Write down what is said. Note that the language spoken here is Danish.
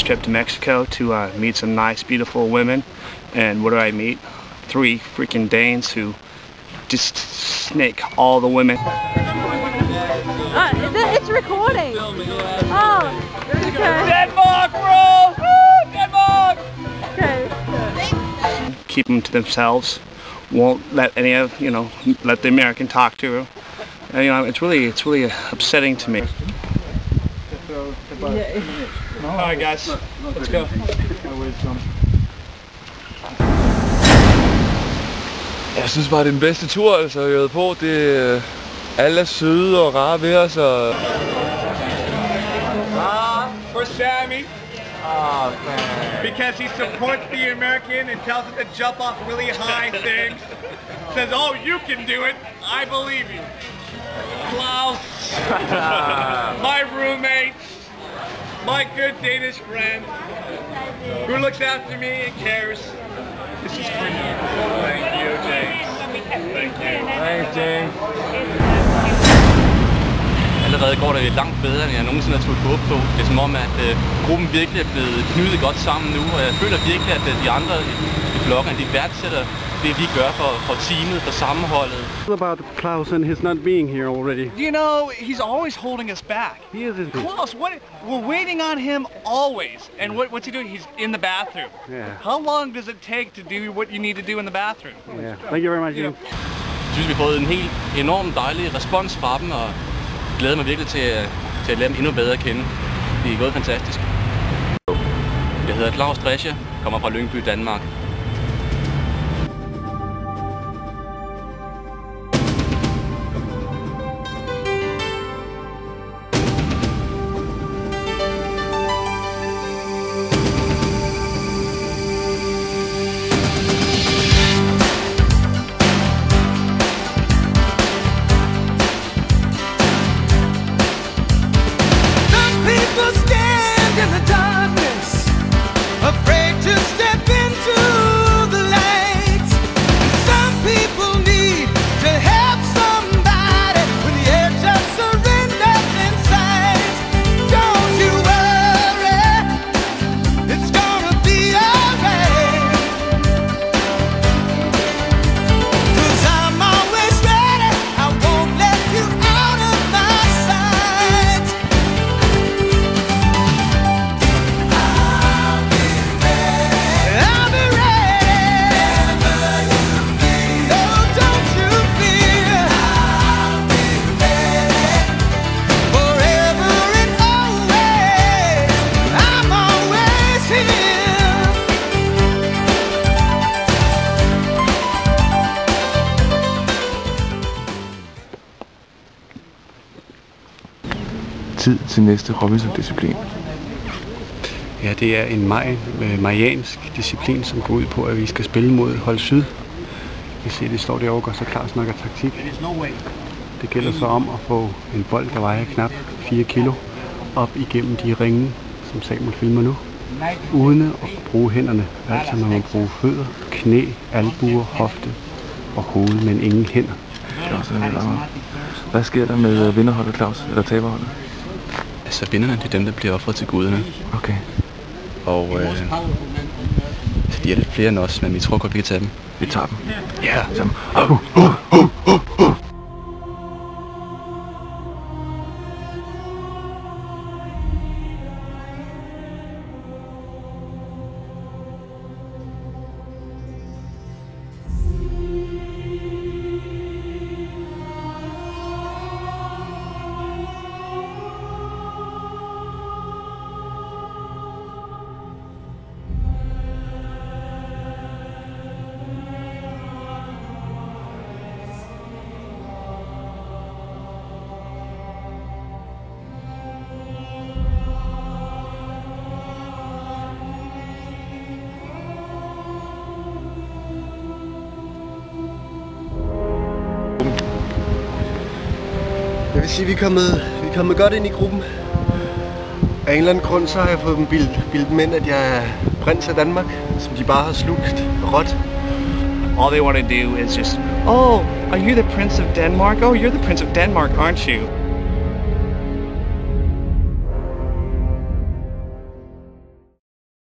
trip to Mexico to meet some nice, beautiful women. And what do I meet? 3 freaking Danes who just snake all the women. It's recording. Oh, okay. Denmark, bro! Woo, Denmark! Okay. Keep them to themselves. Won't let any of let the American talk to her. And, it's really upsetting to me. All right, guys, let's go. Jeg synes bare, det er den bedste tur, altså, jeg har været på. Alle er søde og rare ved os. Og... For Sammy. Oh, man. Because he supports the American and tells him to jump off really high things. Says, oh, you can do it. I believe you. Klaus. My roommate. My good Danish friend. Who looks after me and cares. This is for you. Thank you, James. Thank you. Thanks, James. Allerede går det langt bedre, end jeg nogensinde har troet håbe på. Det er som om, at gruppen virkelig er blevet knyttet godt sammen nu, og jeg føler virkelig, at de andre i blokken, de værdsætter det, vi gør for teamet, for sammenholdet. What about Klaus and his not being here already? You know, he's always holding us back. He is, isn't he? Klaus, we're waiting on him always. And what's he doing? He's in the bathroom. Yeah. How long does it take to do what you need to do in the bathroom? Yeah. Thank you very much, James. Jeg synes, vi har fået en helt enormt dejlig respons fra dem, og glæder mig virkelig til at lære dem endnu bedre at kende. Det er gået fantastisk. Jeg hedder Klaus Drescher, kommer fra Lyngby, Danmark. Tid til næste Robinson-disciplin. Ja, det er en mariansk disciplin, som går ud på, at vi skal spille mod hold syd. Vi ser, det står derovre, så Klaus snakker taktik. Det gælder så om at få en bold, der vejer knap 4 kilo, op igennem de ringe, som Samuel filmer nu, uden at bruge hænderne. Altså man må bruge fødder, knæ, albuer, hofte og hoved, men ingen hænder. Hvad sker der med vinderholdet, Klaus, eller taberholdet? Altså vinderne, det er dem, der bliver offret til guderne. Okay. Og de er lidt flere end os, men vi tror godt, vi kan tage dem. Vi tager dem. Ja. Sammen. Jeg vil sige, at vi er kommet godt ind i gruppen. Af en eller anden grund, så har jeg fået dem bildet ind, at jeg er prins af Danmark, som de bare har slugt råt. All they want to do is just, oh, are you the Prince of Denmark? Oh, you're the Prince of Denmark, aren't you?